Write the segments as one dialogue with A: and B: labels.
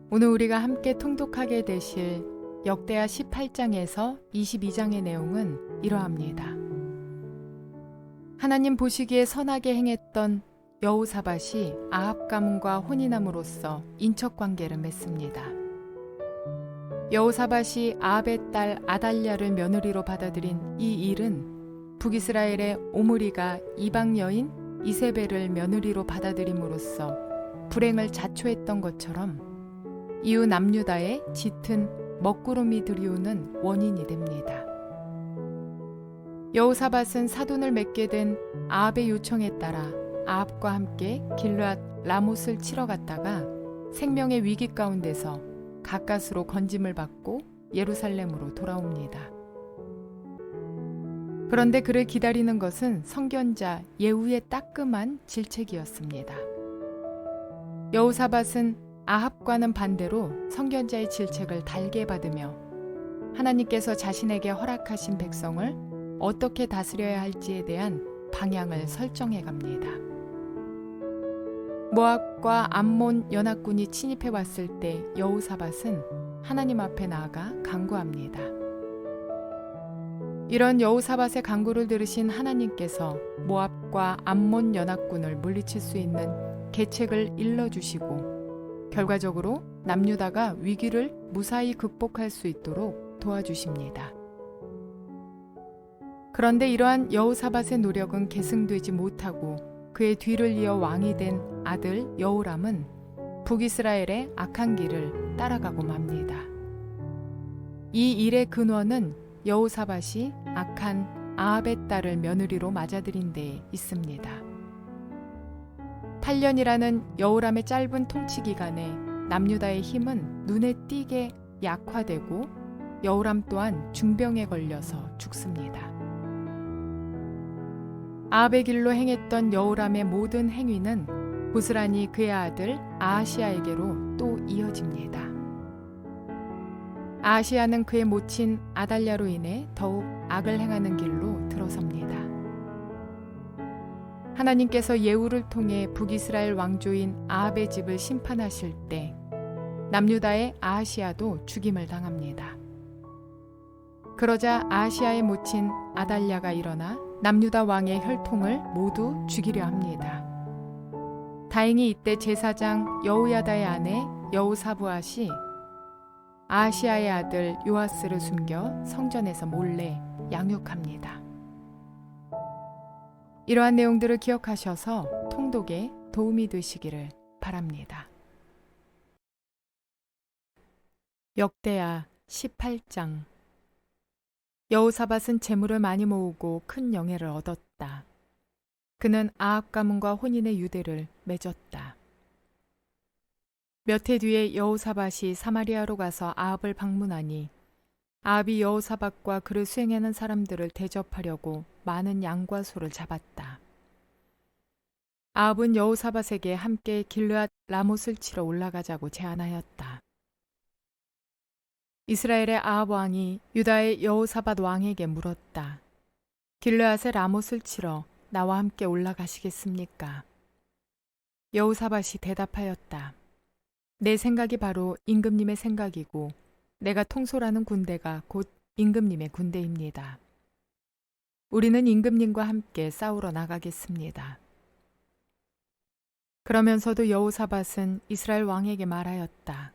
A: 오늘 우리가 함께 통독하게 되실 역대하 18장에서 22장의 내용은 이러합니다. 하나님 보시기에 선하게 행했던 여호사밧이 아합 가문과 혼인함으로써 인척관계를 맺습니다. 여호사밧이 아합의 딸 아달랴를 며느리로 받아들인 이 일은 북이스라엘의 오므리가 이방 여인 이세벨을 며느리로 받아들임으로써 불행을 자초했던 것처럼 이후 남유다의 짙은 먹구름이 들이우는 원인이 됩니다. 여호사밧은 사돈을 맺게 된 아합의 요청에 따라 아합과 함께 길르앗 라못을 치러 갔다가 생명의 위기 가운데서 가까스로 건짐을 받고 예루살렘으로 돌아옵니다. 그런데 그를 기다리는 것은 선견자 예후의 따끔한 질책이었습니다. 여호사밧은 아합과는 반대로 선견자의 질책을 달게 받으며 하나님께서 자신에게 허락하신 백성을 어떻게 다스려야 할지에 대한 방향을 설정해 갑니다. 모압과 암몬 연합군이 침입해 왔을 때 여호사밧은 하나님 앞에 나아가 간구합니다. 이런 여호사밧의 간구를 들으신 하나님께서 모압과 암몬 연합군을 물리칠 수 있는 계책을 일러주시고 결과적으로 남유다가 위기를 무사히 극복할 수 있도록 도와주십니다. 그런데 이러한 여호사밧의 노력은 계승되지 못하고 그의 뒤를 이어 왕이 된 아들 여호람은 북이스라엘의 악한 길을 따라가고 맙니다. 이 일의 근원은 여호사밧이 악한 아합의 딸을 며느리로 맞아들인 데에 있습니다. 8년이라는 여호람의 짧은 통치 기간에 남유다의 힘은 눈에 띄게 약화되고 여호람 또한 중병에 걸려서 죽습니다. 아합의 길로 행했던 여호람의 모든 행위는 고스란히 그의 아들 아하시아에게로 또 이어집니다. 아하시아는 그의 모친 아달랴로 인해 더욱 악을 행하는 길로 들어섭니다. 하나님께서 예후를 통해 북이스라엘 왕조인 아합의 집을 심판하실 때 남유다의 아하시아도 죽임을 당합니다. 그러자 아하시아의 모친 아달랴가 일어나 남유다 왕의 혈통을 모두 죽이려 합니다. 다행히 이때 제사장 여호야다의 아내 여호사부앗이 아하시아의 아들 요아스를 숨겨 성전에서 몰래 양육합니다. 이러한 내용들을 기억하셔서 통독에 도움이 되시기를 바랍니다. 역대하 18장. 여호사밧은 재물을 많이 모으고 큰 영예를 얻었다. 그는 아합 가문과 혼인의 유대를 맺었다. 몇 해 뒤에 여호사밧이 사마리아로 가서 아합을 방문하니 아합이 여호사밧과 그를 수행하는 사람들을 대접하려고 많은 양과 소를 잡았다. 아합은 여호사밧에게 함께 길르앗 라못을 치러 올라가자고 제안하였다. 이스라엘의 아합 왕이 유다의 여호사밧 왕에게 물었다. 길르앗의 라못을 치러 나와 함께 올라가시겠습니까? 여호사밧이 대답하였다. 내 생각이 바로 임금님의 생각이고 내가 통솔하는 군대가 곧 임금님의 군대입니다. 우리는 임금님과 함께 싸우러 나가겠습니다. 그러면서도 여호사밧은 이스라엘 왕에게 말하였다.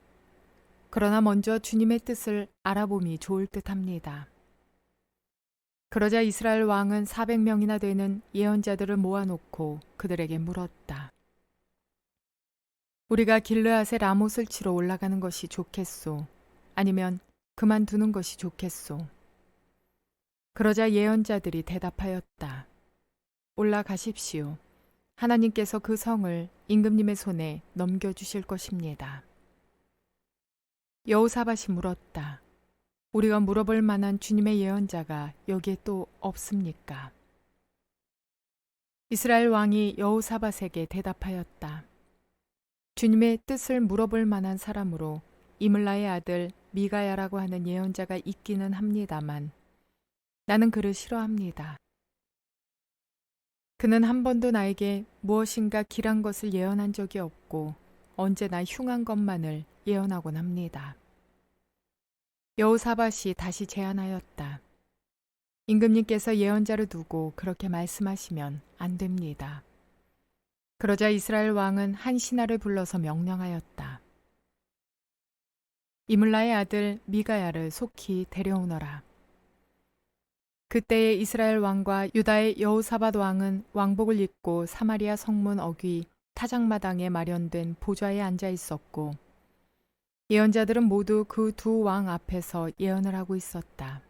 A: 그러나 먼저 주님의 뜻을 알아봄이 좋을 듯합니다. 그러자 이스라엘 왕은 400명이나 되는 예언자들을 모아놓고 그들에게 물었다. 우리가 길르앗의 라못을 치러 올라가는 것이 좋겠소? 아니면 그만두는 것이 좋겠소? 그러자 예언자들이 대답하였다. 올라가십시오. 하나님께서 그 성을 임금님의 손에 넘겨주실 것입니다. 여호사밧이 물었다. 우리가 물어볼 만한 주님의 예언자가 여기에 또 없습니까? 이스라엘 왕이 여호사밧에게 대답하였다. 주님의 뜻을 물어볼 만한 사람으로 이물라의 아들 미가야라고 하는 예언자가 있기는 합니다만 나는 그를 싫어합니다. 그는 한 번도 나에게 무엇인가 길한 것을 예언한 적이 없고 언제나 흉한 것만을 예언하곤 합니다. 여호사밧이 다시 제안하였다. 임금님께서 예언자를 두고 그렇게 말씀하시면 안 됩니다. 그러자 이스라엘 왕은 한 신하를 불러서 명령하였다. 이물라의 아들 미가야를 속히 데려오너라. 그때에 이스라엘 왕과 유다의 여호사밧 왕은 왕복을 입고 사마리아 성문 어귀 타작마당에 마련된 보좌에 앉아 있었고, 예언자들은 모두 그 두 왕 앞에서 예언을 하고 있었다.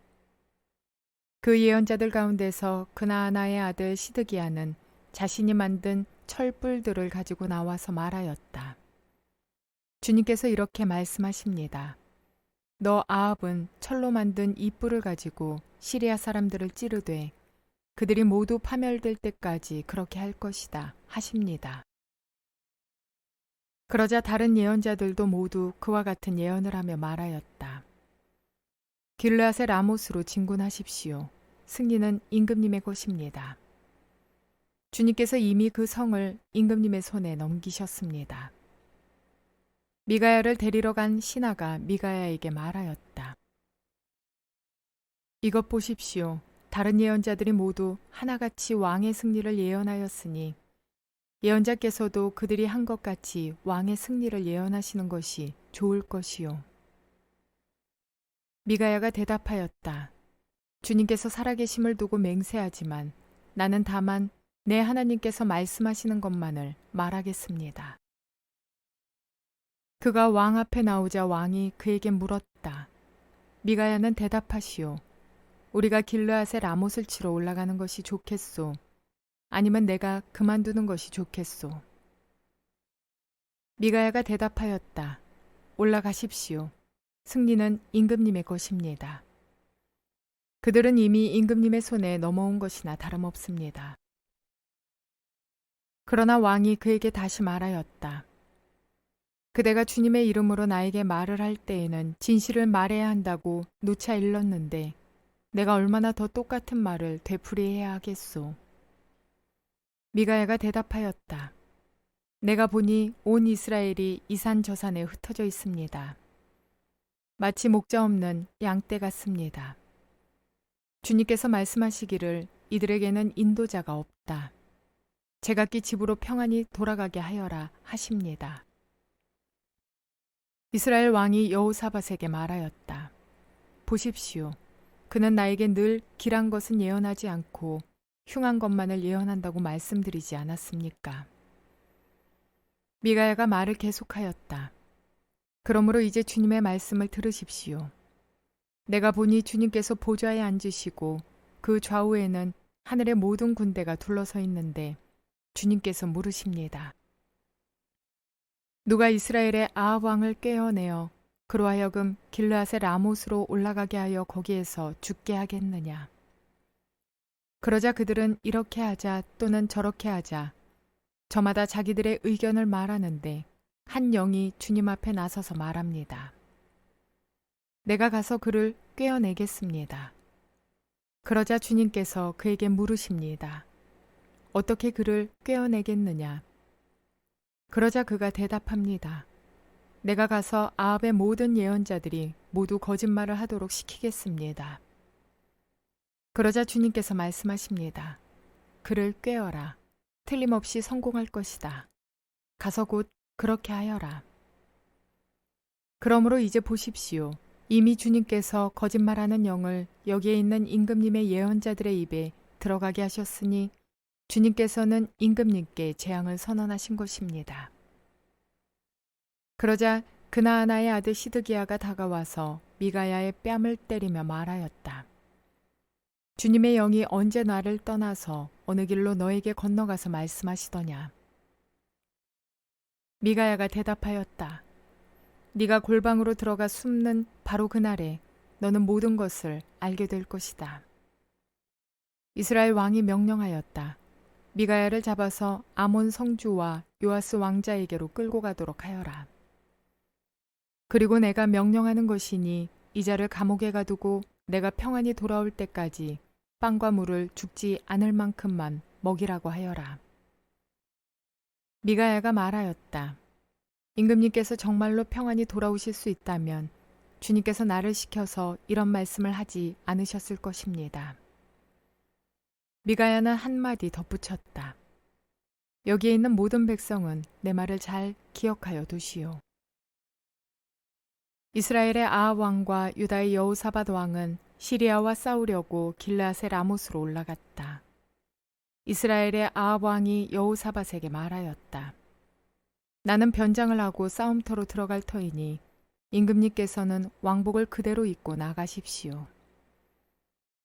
A: 그 예언자들 가운데서 그나아나의 아들 시드기야는 자신이 만든 철뿔들을 가지고 나와서 말하였다. 주님께서 이렇게 말씀하십니다. 너 아합은 철로 만든 이 뿔을 가지고 시리아 사람들을 찌르되 그들이 모두 파멸될 때까지 그렇게 할 것이다 하십니다. 그러자 다른 예언자들도 모두 그와 같은 예언을 하며 말하였다. 길르앗의 라못으로 진군하십시오. 승리는 임금님의 것입니다. 주님께서 이미 그 성을 임금님의 손에 넘기셨습니다. 미가야를 데리러 간 신하가 미가야에게 말하였다. 이것 보십시오. 다른 예언자들이 모두 하나같이 왕의 승리를 예언하였으니 예언자께서도 그들이 한 것 같이 왕의 승리를 예언하시는 것이 좋을 것이요. 미가야가 대답하였다. 주님께서 살아계심을 두고 맹세하지만 나는 다만 내 하나님께서 말씀하시는 것만을 말하겠습니다. 그가 왕 앞에 나오자 왕이 그에게 물었다. 미가야는 대답하시오. 우리가 길르앗의 라못을 치러 올라가는 것이 좋겠소? 아니면 내가 그만두는 것이 좋겠소? 미가야가 대답하였다. 올라가십시오. 승리는 임금님의 것입니다. 그들은 이미 임금님의 손에 넘어온 것이나 다름없습니다. 그러나 왕이 그에게 다시 말하였다. 그대가 주님의 이름으로 나에게 말을 할 때에는 진실을 말해야 한다고 누차 일렀는데 내가 얼마나 더 똑같은 말을 되풀이해야 하겠소? 미가야가 대답하였다. 내가 보니 온 이스라엘이 이 산 저 산에 흩어져 있습니다. 마치 목자 없는 양떼 같습니다. 주님께서 말씀하시기를 이들에게는 인도자가 없다. 제각기 집으로 평안히 돌아가게 하여라 하십니다. 이스라엘 왕이 여호사밧에게 말하였다. 보십시오. 그는 나에게 늘 길한 것은 예언하지 않고 흉한 것만을 예언한다고 말씀드리지 않았습니까? 미가야가 말을 계속하였다. 그러므로 이제 주님의 말씀을 들으십시오. 내가 보니 주님께서 보좌에 앉으시고 그 좌우에는 하늘의 모든 군대가 둘러서 있는데 주님께서 물으십니다. 누가 이스라엘의 아합 왕을 꿰어내어 그로 하여금 길르앗의 라못으로 올라가게 하여 거기에서 죽게 하겠느냐? 그러자 그들은 이렇게 하자 또는 저렇게 하자 저마다 자기들의 의견을 말하는데 한 영이 주님 앞에 나서서 말합니다. 내가 가서 그를 꿰어내겠습니다. 그러자 주님께서 그에게 물으십니다. 어떻게 그를 꿰어내겠느냐? 그러자 그가 대답합니다. 내가 가서 아합의 모든 예언자들이 모두 거짓말을 하도록 시키겠습니다. 그러자 주님께서 말씀하십니다. 그를 꿰어라. 틀림없이 성공할 것이다. 가서 곧 그렇게 하여라. 그러므로 이제 보십시오. 이미 주님께서 거짓말하는 영을 여기에 있는 임금님의 예언자들의 입에 들어가게 하셨으니 주님께서는 임금님께 재앙을 선언하신 것입니다. 그러자 그나아나의 아들 시드기야가 다가와서 미가야의 뺨을 때리며 말하였다. 주님의 영이 언제 나를 떠나서 어느 길로 너에게 건너가서 말씀하시더냐? 미가야가 대답하였다. 네가 골방으로 들어가 숨는 바로 그날에 너는 모든 것을 알게 될 것이다. 이스라엘 왕이 명령하였다. 미가야를 잡아서 아몬 성주와 요아스 왕자에게로 끌고 가도록 하여라. 그리고 내가 명령하는 것이니 이 자를 감옥에 가두고 내가 평안히 돌아올 때까지 빵과 물을 죽지 않을 만큼만 먹이라고 하여라. 미가야가 말하였다. 임금님께서 정말로 평안히 돌아오실 수 있다면 주님께서 나를 시켜서 이런 말씀을 하지 않으셨을 것입니다. 미가야는 한마디 덧붙였다. 여기에 있는 모든 백성은 내 말을 잘 기억하여 두시오. 이스라엘의 아합 왕과 유다의 여호사밧 왕은 시리아와 싸우려고 길르앗의 라못으로 올라갔다. 이스라엘의 아합 왕이 여호사밧에게 말하였다. 나는 변장을 하고 싸움터로 들어갈 터이니 임금님께서는 왕복을 그대로 입고 나가십시오.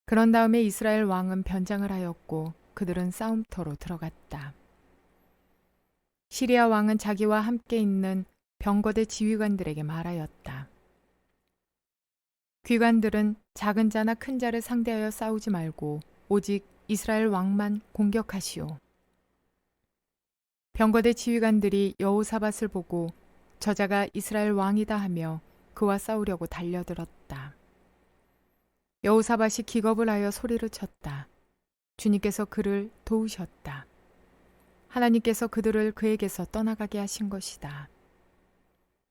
A: 그런 다음에 이스라엘 왕은 변장을 하였고 그들은 싸움터로 들어갔다. 시리아 왕은 자기와 함께 있는 병거대 지휘관들에게 말하였다. 귀관들은 작은 자나 큰 자를 상대하여 싸우지 말고 오직 이스라엘 왕만 공격하시오. 병거대 지휘관들이 여호사밧을 보고 저자가 이스라엘 왕이다 하며 그와 싸우려고 달려들었다. 여호사밧이 기겁을 하여 소리를 쳤다. 주님께서 그를 도우셨다. 하나님께서 그들을 그에게서 떠나가게 하신 것이다.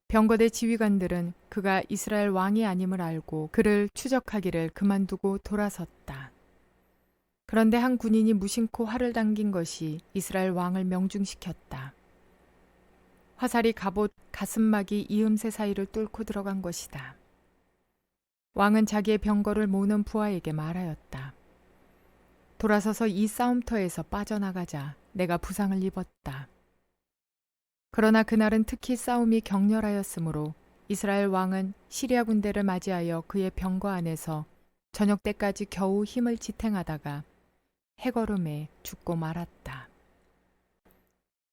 A: 병거대 지휘관들은 그가 이스라엘 왕이 아님을 알고 그를 추적하기를 그만두고 돌아섰다. 그런데 한 군인이 무심코 활을 당긴 것이 이스라엘 왕을 명중시켰다. 화살이 갑옷 가슴막이 이음새 사이를 뚫고 들어간 것이다. 왕은 자기의 병거를 모는 부하에게 말하였다. 돌아서서 이 싸움터에서 빠져나가자. 내가 부상을 입었다. 그러나 그날은 특히 싸움이 격렬하였으므로 이스라엘 왕은 시리아 군대를 맞이하여 그의 병거 안에서 저녁 때까지 겨우 힘을 지탱하다가 해걸음에 죽고 말았다.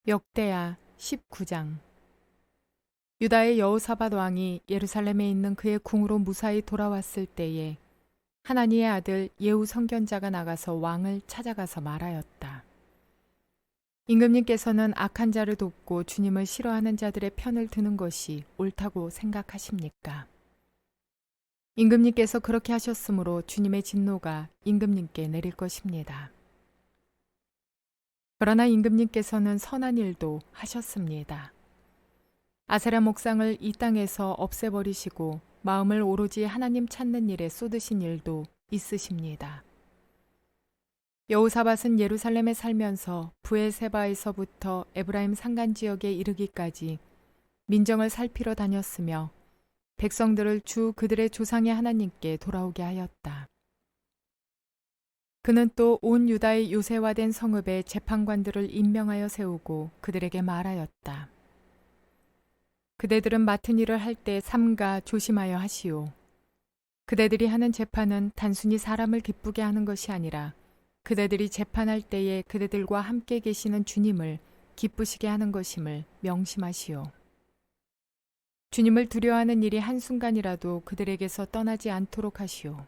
A: 역대하 19장. 유다의 여호사밧 왕이 예루살렘에 있는 그의 궁으로 무사히 돌아왔을 때에 하나니의 아들 예후 선견자가 나가서 왕을 찾아가서 말하였다. 임금님께서는 악한 자를 돕고 주님을 싫어하는 자들의 편을 드는 것이 옳다고 생각하십니까? 임금님께서 그렇게 하셨으므로 주님의 진노가 임금님께 내릴 것입니다. 그러나 임금님께서는 선한 일도 하셨습니다. 아세라 목상을 이 땅에서 없애버리시고 마음을 오로지 하나님 찾는 일에 쏟으신 일도 있으십니다. 여호사밧은 예루살렘에 살면서 브엘세바에서부터 에브라임 산간 지역에 이르기까지 민정을 살피러 다녔으며 백성들을 주 그들의 조상의 하나님께 돌아오게 하였다. 그는 또 온 유다의 요새화된 성읍에 재판관들을 임명하여 세우고 그들에게 말하였다. 그대들은 맡은 일을 할 때 삼가 조심하여 하시오. 그대들이 하는 재판은 단순히 사람을 기쁘게 하는 것이 아니라 그대들이 재판할 때에 그대들과 함께 계시는 주님을 기쁘시게 하는 것임을 명심하시오. 주님을 두려워하는 일이 한순간이라도 그들에게서 떠나지 않도록 하시오.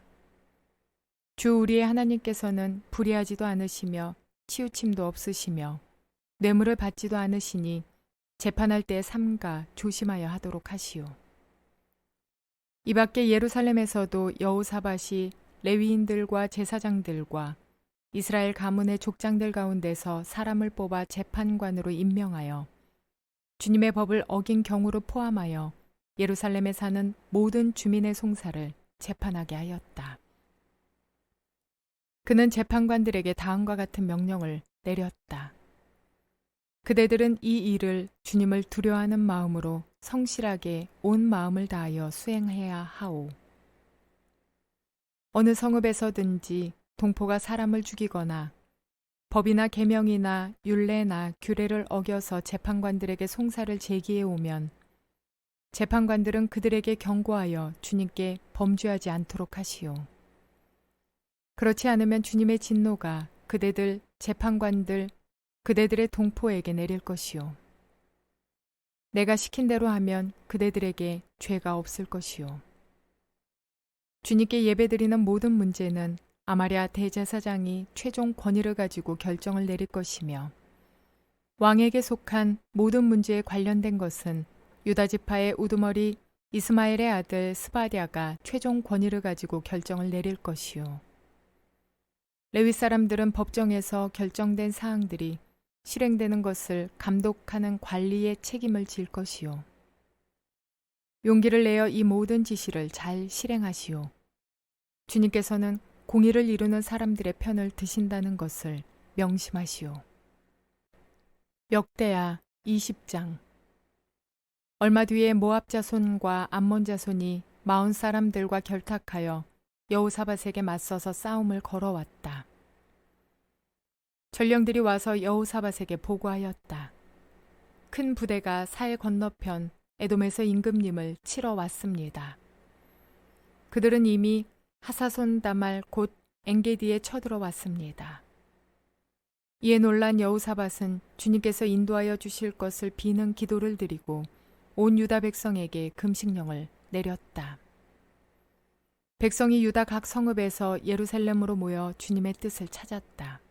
A: 주 우리의 하나님께서는 불의하지도 않으시며 치우침도 없으시며 뇌물을 받지도 않으시니 재판할 때 삼가 조심하여 하도록 하시오. 이 밖에 예루살렘에서도 여호사밧이 레위인들과 제사장들과 이스라엘 가문의 족장들 가운데서 사람을 뽑아 재판관으로 임명하여 주님의 법을 어긴 경우를 포함하여 예루살렘에 사는 모든 주민의 송사를 재판하게 하였다. 그는 재판관들에게 다음과 같은 명령을 내렸다. 그대들은 이 일을 주님을 두려워하는 마음으로 성실하게 온 마음을 다하여 수행해야 하오. 어느 성읍에서든지 동포가 사람을 죽이거나 법이나 계명이나 율례나 규례를 어겨서 재판관들에게 송사를 제기해 오면 재판관들은 그들에게 경고하여 주님께 범죄하지 않도록 하시오. 그렇지 않으면 주님의 진노가 그대들 재판관들 그대들의 동포에게 내릴 것이오. 내가 시킨 대로 하면 그대들에게 죄가 없을 것이오. 주님께 예배드리는 모든 문제는 아마랴 대제사장이 최종 권위를 가지고 결정을 내릴 것이며 왕에게 속한 모든 문제에 관련된 것은 유다 지파의 우두머리 이스마엘의 아들 스바랴가 최종 권위를 가지고 결정을 내릴 것이요. 레위 사람들은 법정에서 결정된 사항들이 실행되는 것을 감독하는 관리의 책임을 질 것이요. 용기를 내어 이 모든 지시를 잘 실행하시오. 주님께서는 공의를 이루는 사람들의 편을 드신다는 것을 명심하시오. 역대하 20장. 얼마 뒤에 모압 자손과 암몬 자손이 마온 사람들과 결탁하여 여호사밧에게 맞서서 싸움을 걸어왔다. 전령들이 와서 여호사밧에게 보고하였다. 큰 부대가 사해 건너편 에돔에서 임금님을 치러 왔습니다. 그들은 이미 하사손 다말 곧 엔게디에 쳐들어 왔습니다. 이에 놀란 여호사밧은 주님께서 인도하여 주실 것을 비는 기도를 드리고 온 유다 백성에게 금식령을 내렸다. 백성이 유다 각 성읍에서 예루살렘으로 모여 주님의 뜻을 찾았다.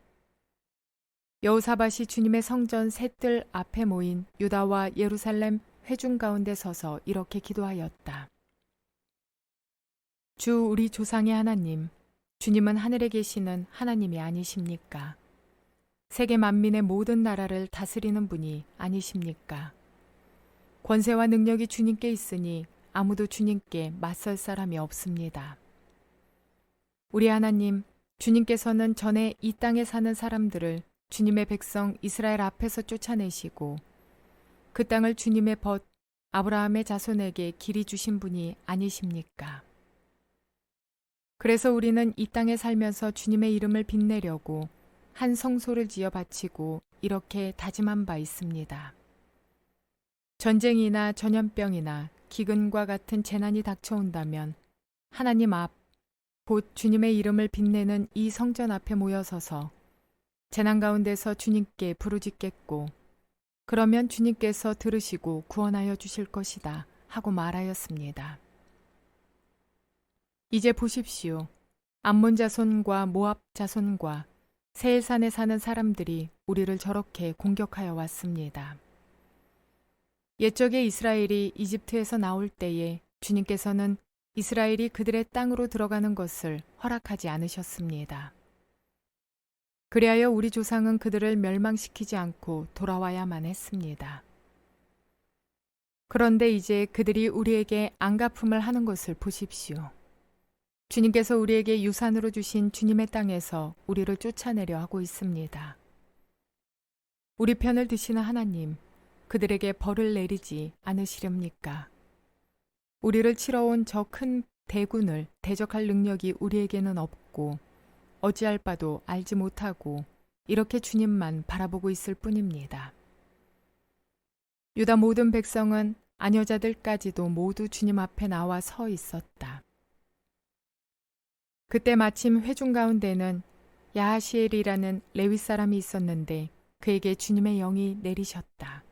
A: 여호사밧이 주님의 성전 셋들 앞에 모인 유다와 예루살렘 회중 가운데 서서 이렇게 기도하였다. 주 우리 조상의 하나님, 주님은 하늘에 계시는 하나님이 아니십니까? 세계 만민의 모든 나라를 다스리는 분이 아니십니까? 권세와 능력이 주님께 있으니 아무도 주님께 맞설 사람이 없습니다. 우리 하나님, 주님께서는 전에 이 땅에 사는 사람들을 주님의 백성 이스라엘 앞에서 쫓아내시고 그 땅을 주님의 벗 아브라함의 자손에게 길이 주신 분이 아니십니까? 그래서 우리는 이 땅에 살면서 주님의 이름을 빛내려고 한 성소를 지어 바치고 이렇게 다짐한 바 있습니다. 전쟁이나 전염병이나 기근과 같은 재난이 닥쳐온다면 하나님 앞, 곧 주님의 이름을 빛내는 이 성전 앞에 모여서서 재난 가운데서 주님께 부르짖겠고 그러면 주님께서 들으시고 구원하여 주실 것이다 하고 말하였습니다. 이제 보십시오. 암몬 자손과 모압 자손과 세일산에 사는 사람들이 우리를 저렇게 공격하여 왔습니다. 옛적에 이스라엘이 이집트에서 나올 때에 주님께서는 이스라엘이 그들의 땅으로 들어가는 것을 허락하지 않으셨습니다. 그리하여 우리 조상은 그들을 멸망시키지 않고 돌아와야만 했습니다. 그런데 이제 그들이 우리에게 안갚음을 하는 것을 보십시오. 주님께서 우리에게 유산으로 주신 주님의 땅에서 우리를 쫓아내려 하고 있습니다. 우리 편을 드시는 하나님, 그들에게 벌을 내리지 않으시렵니까? 우리를 치러 온 저 큰 대군을 대적할 능력이 우리에게는 없고 어찌할 바도 알지 못하고 이렇게 주님만 바라보고 있을 뿐입니다. 유다 모든 백성은 아녀자들까지도 모두 주님 앞에 나와 서 있었다. 그때 마침 회중 가운데는 야하시엘이라는 레위 사람이 있었는데 그에게 주님의 영이 내리셨다.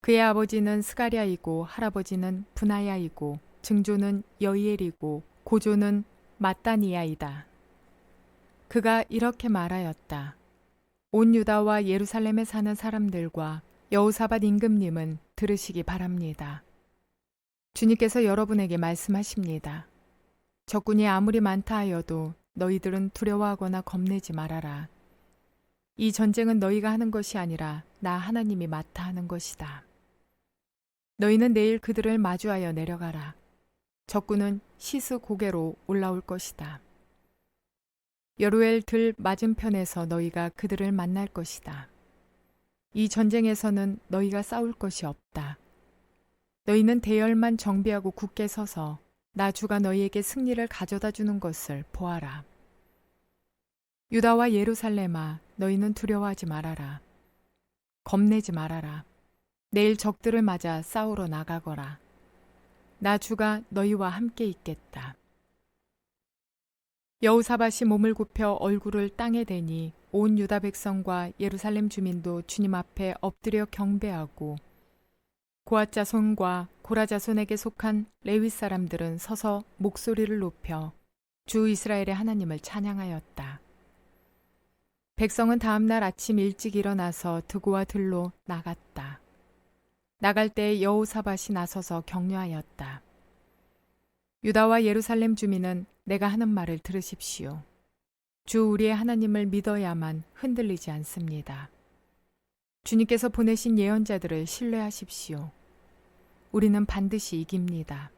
A: 그의 아버지는 스가랴이고 할아버지는 분하야이고 증조는 여이엘이고 고조는 마따니야이다. 그가 이렇게 말하였다. 온 유다와 예루살렘에 사는 사람들과 여호사밧 임금님은 들으시기 바랍니다. 주님께서 여러분에게 말씀하십니다. 적군이 아무리 많다 하여도 너희들은 두려워하거나 겁내지 말아라. 이 전쟁은 너희가 하는 것이 아니라 나 하나님이 맡아 하는 것이다. 너희는 내일 그들을 마주하여 내려가라. 적군은 시스 고개로 올라올 것이다. 여루엘 들 맞은편에서 너희가 그들을 만날 것이다. 이 전쟁에서는 너희가 싸울 것이 없다. 너희는 대열만 정비하고 굳게 서서 나 주가 너희에게 승리를 가져다 주는 것을 보아라. 유다와 예루살렘아, 너희는 두려워하지 말아라. 겁내지 말아라. 내일 적들을 맞아 싸우러 나가거라. 나 주가 너희와 함께 있겠다. 여호사밧이 몸을 굽혀 얼굴을 땅에 대니 온 유다 백성과 예루살렘 주민도 주님 앞에 엎드려 경배하고 고앗 자손과 고라 자손에게 속한 레위 사람들은 서서 목소리를 높여 주 이스라엘의 하나님을 찬양하였다. 백성은 다음 날 아침 일찍 일어나서 드고와 들로 나갔다. 나갈 때 여호사밧이 나서서 격려하였다. 유다와 예루살렘 주민은 내가 하는 말을 들으십시오. 주 우리의 하나님을 믿어야만 흔들리지 않습니다. 주님께서 보내신 예언자들을 신뢰하십시오. 우리는 반드시 이깁니다.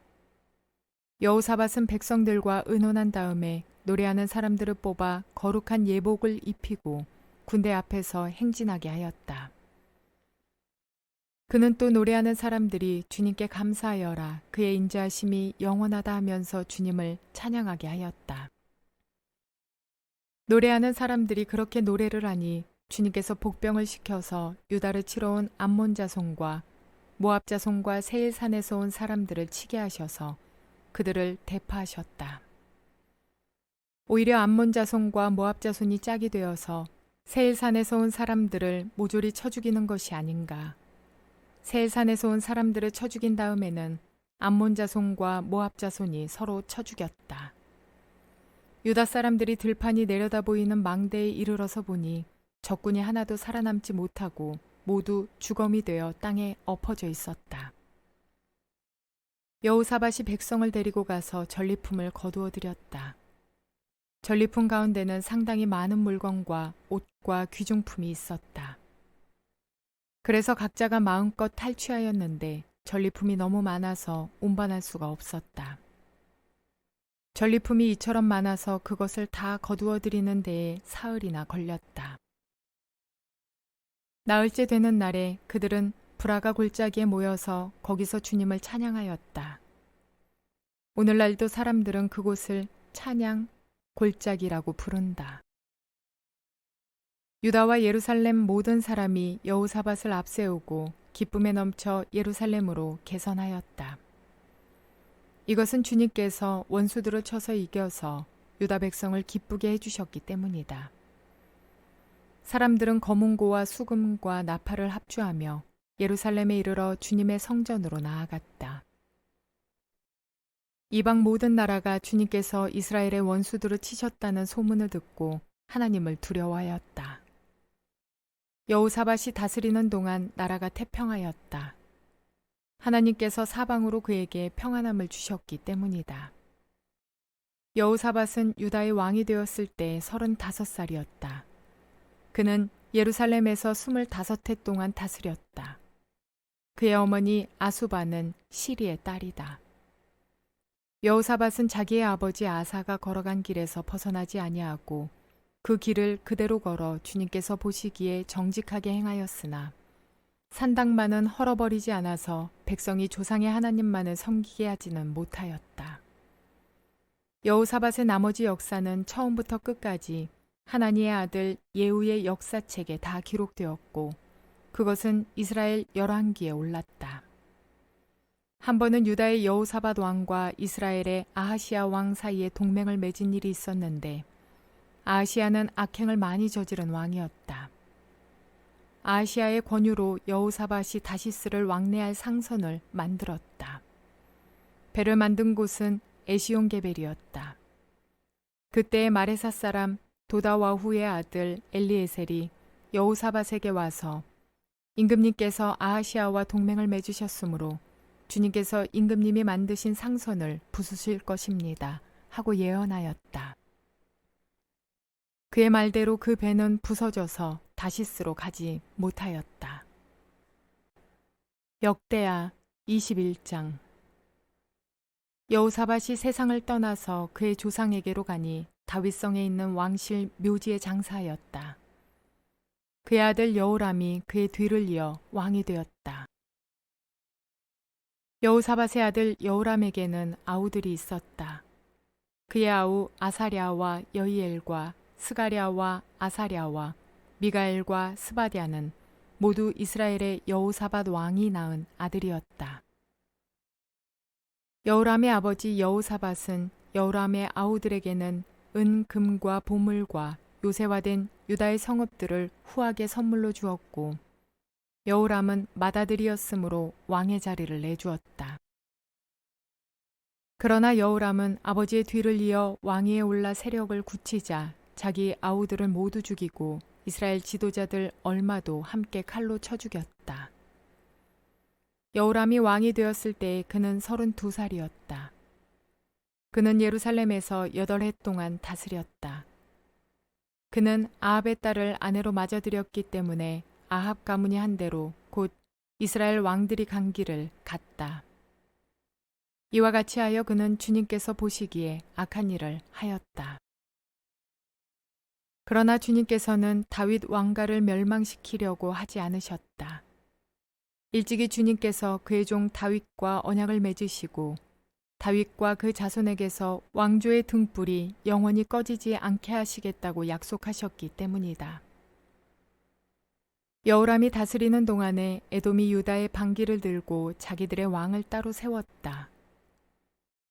A: 여호사밧은 백성들과 의논한 다음에 노래하는 사람들을 뽑아 거룩한 예복을 입히고 군대 앞에서 행진하게 하였다. 그는 또 노래하는 사람들이 주님께 감사하여라, 그의 인자하심이 영원하다 하면서 주님을 찬양하게 하였다. 노래하는 사람들이 그렇게 노래를 하니 주님께서 복병을 시켜서 유다를 치러 온 암몬 자손과 모압 자손과 세일산에서 온 사람들을 치게 하셔서 그들을 대파하셨다. 오히려 암몬 자손과 모압 자손이 짝이 되어서 세일산에서 온 사람들을 모조리 쳐 죽이는 것이 아닌가. 세일산에서 온 사람들을 쳐 죽인 다음에는 암몬 자손과 모압 자손이 서로 쳐 죽였다. 유다 사람들이 들판이 내려다 보이는 망대에 이르러서 보니 적군이 하나도 살아남지 못하고 모두 주검이 되어 땅에 엎어져 있었다. 여호사밧이 백성을 데리고 가서 전리품을 거두어 드렸다. 전리품 가운데는 상당히 많은 물건과 옷과 귀중품이 있었다. 그래서 각자가 마음껏 탈취하였는데 전리품이 너무 많아서 운반할 수가 없었다. 전리품이 이처럼 많아서 그것을 다 거두어 드리는 데에 사흘이나 걸렸다. 나흘째 되는 날에 그들은 브라가 골짜기에 모여서 거기서 주님을 찬양하였다. 오늘날도 사람들은 그곳을 찬양 골짜기라고 부른다. 유다와 예루살렘 모든 사람이 여호사밧을 앞세우고 기쁨에 넘쳐 예루살렘으로 개선하였다. 이것은 주님께서 원수들을 쳐서 이겨서 유다 백성을 기쁘게 해주셨기 때문이다. 사람들은 검은고와 수금과 나팔을 합주하며 예루살렘에 이르러 주님의 성전으로 나아갔다. 이방 모든 나라가 주님께서 이스라엘의 원수들을 치셨다는 소문을 듣고 하나님을 두려워하였다. 여호사밧이 다스리는 동안 나라가 태평하였다. 하나님께서 사방으로 그에게 평안함을 주셨기 때문이다. 여호사밧은 유다의 왕이 되었을 때 35살이었다. 그는 예루살렘에서 25해 동안 다스렸다. 그의 어머니 아수바는 시리의 딸이다. 여호사밧은 자기의 아버지 아사가 걸어간 길에서 벗어나지 아니하고 그 길을 그대로 걸어 주님께서 보시기에 정직하게 행하였으나 산당만은 헐어버리지 않아서 백성이 조상의 하나님만을 섬기게 하지는 못하였다. 여호사밧의 나머지 역사는 처음부터 끝까지 하나니의 아들 예후의 역사책에 다 기록되었고 그것은 이스라엘 열왕기에 올랐다. 한 번은 유다의 여호사밧 왕과 이스라엘의 아하시아 왕 사이에 동맹을 맺은 일이 있었는데 아하시아는 악행을 많이 저지른 왕이었다. 아하시아의 권유로 여호사밧이 다시스를 왕래할 상선을 만들었다. 배를 만든 곳은 에시온게벨이었다. 그때의 마레사 사람 도다와후의 아들 엘리에셀이 여호사밧에게 와서 임금님께서 아하시아와 동맹을 맺으셨으므로 주님께서 임금님이 만드신 상선을 부수실 것입니다 하고 예언하였다. 그의 말대로 그 배는 부서져서 다시스로 가지 못하였다. 역대하 21장. 여호사밧이 세상을 떠나서 그의 조상에게로 가니 다윗성에 있는 왕실 묘지에 장사하였다. 그의 아들 여호람이 그의 뒤를 이어 왕이 되었다. 여호사밧의 아들 여호람에게는 아우들이 있었다. 그의 아우 아사랴와 여이엘과 스가랴와 아사랴와 미가엘과 스바디아는 모두 이스라엘의 여호사밧 왕이 낳은 아들이었다. 여호람의 아버지 여호사밧은 여호람의 아우들에게는 은, 금과 보물과 요새화된 유다의 성읍들을 후하게 선물로 주었고 여호람은 맏아들이었으므로 왕의 자리를 내주었다. 그러나 여호람은 아버지의 뒤를 이어 왕위에 올라 세력을 굳히자 자기 아우들을 모두 죽이고 이스라엘 지도자들 얼마도 함께 칼로 쳐 죽였다. 여호람이 왕이 되었을 때 그는 32살이었다. 그는 예루살렘에서 8해 동안 다스렸다. 그는 아합의 딸을 아내로 맞아들였기 때문에 아합 가문이 한 대로 곧 이스라엘 왕들이 간 길을 갔다. 이와 같이 하여 그는 주님께서 보시기에 악한 일을 하였다. 그러나 주님께서는 다윗 왕가를 멸망시키려고 하지 않으셨다. 일찍이 주님께서 그의 종 다윗과 언약을 맺으시고 다윗과 그 자손에게서 왕조의 등불이 영원히 꺼지지 않게 하시겠다고 약속하셨기 때문이다. 여호람이 다스리는 동안에 에돔이 유다의 반기를 들고 자기들의 왕을 따로 세웠다.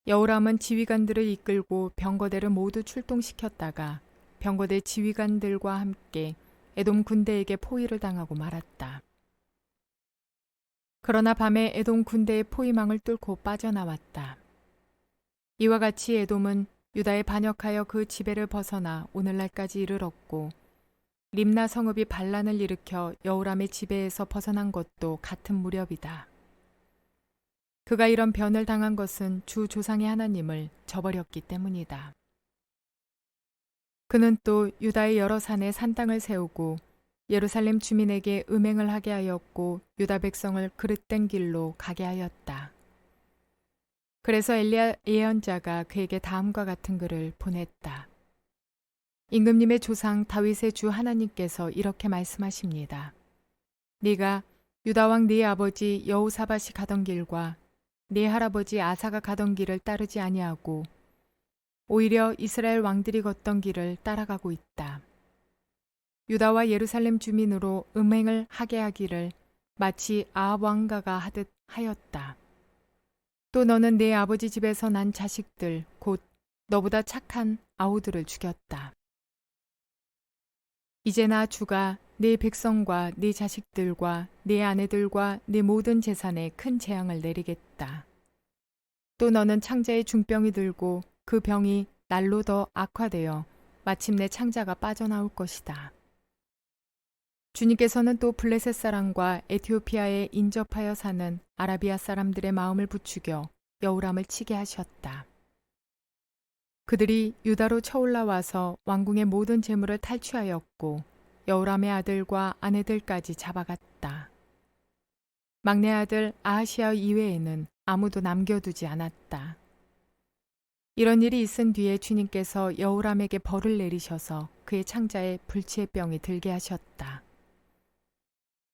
A: 여호람은 지휘관들을 이끌고 병거대를 모두 출동시켰다가 병거대 지휘관들과 함께 에돔 군대에게 포위를 당하고 말았다. 그러나 밤에 에돔 군대의 포위망을 뚫고 빠져나왔다. 이와 같이 에돔은 유다에 반역하여 그 지배를 벗어나 오늘날까지 이르렀고 림나 성읍이 반란을 일으켜 여호람의 지배에서 벗어난 것도 같은 무렵이다. 그가 이런 변을 당한 것은 주 조상의 하나님을 저버렸기 때문이다. 그는 또 유다의 여러 산에 산당을 세우고 예루살렘 주민에게 음행을 하게 하였고 유다 백성을 그릇된 길로 가게 하였다. 그래서 엘리야 예언자가 그에게 다음과 같은 글을 보냈다. 임금님의 조상 다윗의 주 하나님께서 이렇게 말씀하십니다. 네가 유다 왕 네 아버지 여호사밧이 가던 길과 네 할아버지 아사가 가던 길을 따르지 아니하고 오히려 이스라엘 왕들이 걷던 길을 따라가고 있다. 유다와 예루살렘 주민으로 음행을 하게 하기를 마치 아합 왕가가 하듯 하였다. 또 너는 네 아버지 집에서 난 자식들 곧 너보다 착한 아우들을 죽였다. 이제 나 주가 네 백성과 네 자식들과 네 아내들과 네 모든 재산에 큰 재앙을 내리겠다. 또 너는 창자의 중병이 들고 그 병이 날로 더 악화되어 마침내 창자가 빠져나올 것이다. 주님께서는 또 블레셋 사람과 에티오피아에 인접하여 사는 아라비아 사람들의 마음을 부추겨 여호람을 치게 하셨다. 그들이 유다로 쳐올라와서 왕궁의 모든 재물을 탈취하였고 여호람의 아들과 아내들까지 잡아갔다. 막내 아들 아하시아 이외에는 아무도 남겨두지 않았다. 이런 일이 있은 뒤에 주님께서 여호람에게 벌을 내리셔서 그의 창자에 불치의 병이 들게 하셨다.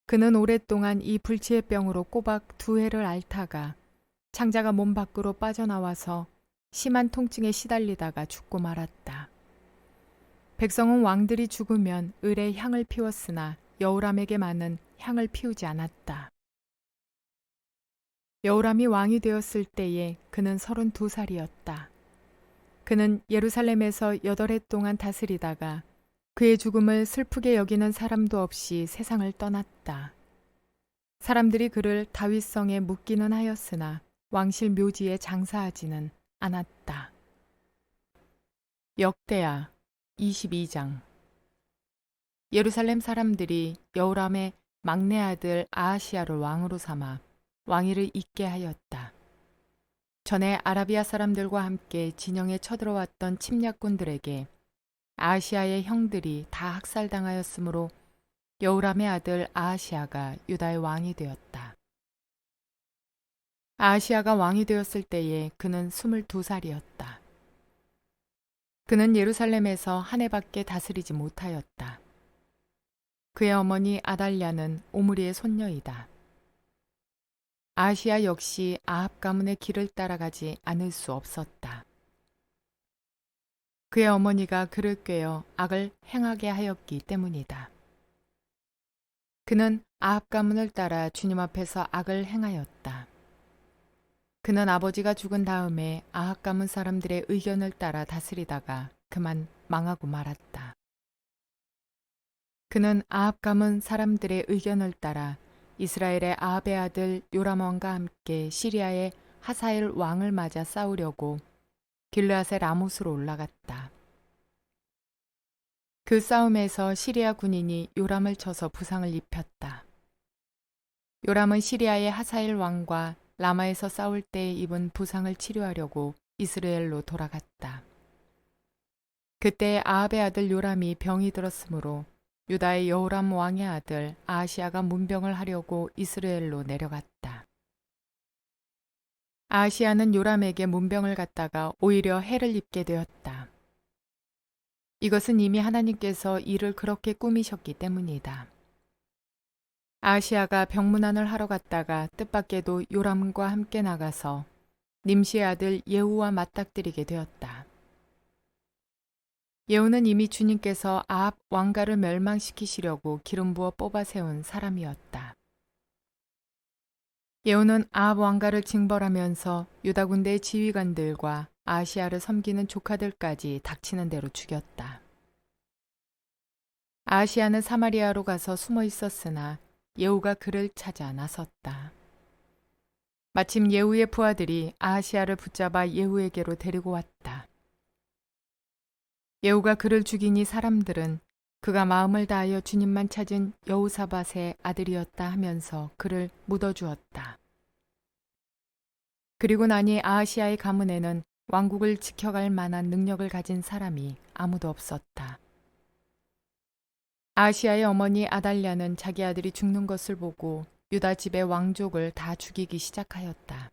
A: 그는 오랫동안 이 불치의 병으로 꼬박 2해를 앓다가 창자가 몸 밖으로 빠져나와서 심한 통증에 시달리다가 죽고 말았다. 백성은 왕들이 죽으면 을에 향을 피웠으나 여호람에게만은 향을 피우지 않았다. 여호람이 왕이 되었을 때에 그는 32살이었다. 그는 예루살렘에서 8해 동안 다스리다가 그의 죽음을 슬프게 여기는 사람도 없이 세상을 떠났다. 사람들이 그를 다윗성에 묻기는 하였으나 왕실 묘지에 장사하지는 않았다. 역대하 22장. 예루살렘 사람들이 여호람의 막내 아들 아하시야를 왕으로 삼아 왕위를 잇게 하였다. 전에 아라비아 사람들과 함께 진영에 쳐들어왔던 침략군들에게 아하시야의 형들이 다 학살당하였으므로 여호람의 아들 아하시야가 유다의 왕이 되었다. 아하시야가 왕이 되었을 때에 그는 22살이었다. 그는 예루살렘에서 한 해밖에 다스리지 못하였다. 그의 어머니 아달랴는 오므리의 손녀이다. 아하시야 역시 아합 가문의 길을 따라가지 않을 수 없었다. 그의 어머니가 그를 꾀어 악을 행하게 하였기 때문이다. 그는 아합 가문을 따라 주님 앞에서 악을 행하였다. 그는 아버지가 죽은 다음에 아합 가문 사람들의 의견을 따라 다스리다가 그만 망하고 말았다. 그는 아합 가문 사람들의 의견을 따라 이스라엘의 아합의 아들 요람 왕과 함께 시리아의 하사엘 왕을 맞아 싸우려고 길르앗의 라못으로 올라갔다. 그 싸움에서 시리아 군인이 요람을 쳐서 부상을 입혔다. 요람은 시리아의 하사엘 왕과 라마에서 싸울 때 입은 부상을 치료하려고 이스라엘로 돌아갔다. 그때 아합의 아들 요람이 병이 들었으므로 유다의 여호람 왕의 아들 아하시아가 문병을 하려고 이스라엘로 내려갔다. 아하시아는 요람에게 문병을 갖다가 오히려 해를 입게 되었다. 이것은 이미 하나님께서 이를 그렇게 꾸미셨기 때문이다. 아하시아가 병문안을 하러 갔다가 뜻밖에도 요람과 함께 나가서 님시의 아들 예후와 맞닥뜨리게 되었다. 예후는 이미 주님께서 아합 왕가를 멸망시키시려고 기름 부어 뽑아 세운 사람이었다. 예후는 아합 왕가를 징벌하면서 유다 군대의 지휘관들과 아하시아를 섬기는 조카들까지 닥치는 대로 죽였다. 아하시아는 사마리아로 가서 숨어 있었으나 예후가 그를 찾아 나섰다. 마침 예후의 부하들이 아하시아를 붙잡아 예후에게로 데리고 왔다. 예후가 그를 죽이니 사람들은 그가 마음을 다하여 주님만 찾은 여호사밧의 아들이었다 하면서 그를 묻어주었다. 그리고 나니 아하시아의 가문에는 왕국을 지켜갈 만한 능력을 가진 사람이 아무도 없었다. 아하시아의 어머니 아달랴는 자기 아들이 죽는 것을 보고 유다 집의 왕족을 다 죽이기 시작하였다.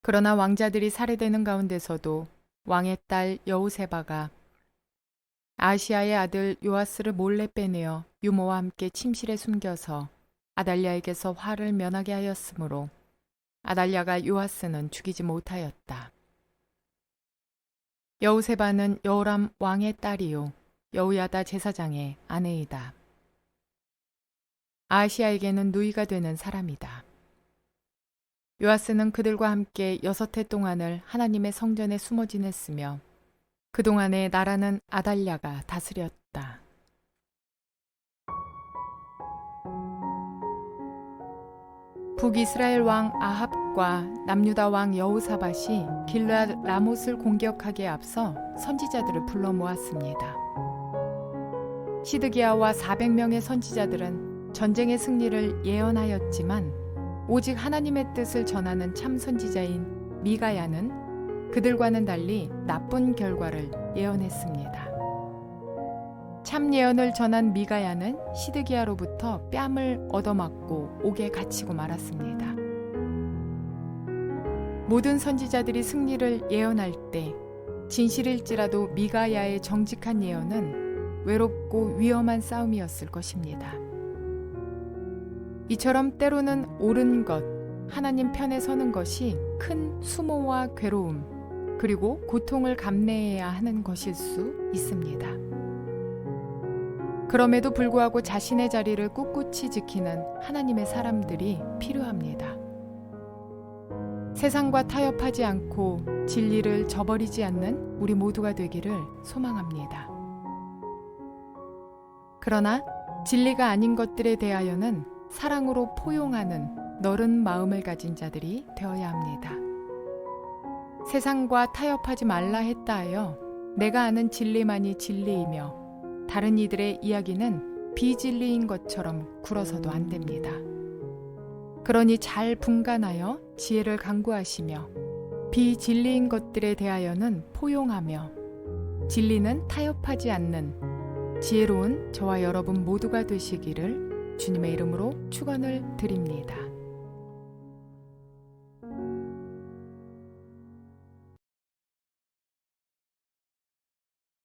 A: 그러나 왕자들이 살해되는 가운데서도 왕의 딸 여호세바가 아하시아의 아들 요아스를 몰래 빼내어 유모와 함께 침실에 숨겨서 아달랴에게서 화를 면하게 하였으므로 아달랴가 요아스는 죽이지 못하였다. 여호세바는 여호람 왕의 딸이요 여호야다 제사장의 아내이다. 아하시아에게는 누이가 되는 사람이다. 요아스는 그들과 함께 6해 동안을 하나님의 성전에 숨어 지냈으며 그동안에 나라는 아달랴가 다스렸다. 북이스라엘 왕 아합과 남유다 왕 여호사밧이 길르앗 라못을 공격하기에 앞서 선지자들을 불러 모았습니다. 시드기야와 400명의 선지자들은 전쟁의 승리를 예언하였지만 오직 하나님의 뜻을 전하는 참 선지자인 미가야는 그들과는 달리 나쁜 결과를 예언했습니다. 참 예언을 전한 미가야는 시드기야로부터 뺨을 얻어맞고 옥에 갇히고 말았습니다. 모든 선지자들이 승리를 예언할 때 진실일지라도 미가야의 정직한 예언은 외롭고 위험한 싸움이었을 것입니다. 이처럼 때로는 옳은 것, 하나님 편에 서는 것이 큰 수모와 괴로움, 그리고 고통을 감내해야 하는 것일 수 있습니다. 그럼에도 불구하고 자신의 자리를 꿋꿋이 지키는 하나님의 사람들이 필요합니다. 세상과 타협하지 않고 진리를 저버리지 않는 우리 모두가 되기를 소망합니다. 그러나 진리가 아닌 것들에 대하여는 사랑으로 포용하는 너른 마음을 가진 자들이 되어야 합니다. 세상과 타협하지 말라 했다 하여 내가 아는 진리만이 진리이며 다른 이들의 이야기는 비진리인 것처럼 굴어서도 안 됩니다. 그러니 잘 분간하여 지혜를 강구하시며 비진리인 것들에 대하여는 포용하며 진리는 타협하지 않는 지혜로운 저와 여러분 모두가 되시기를 주님의 이름으로 축원을 드립니다.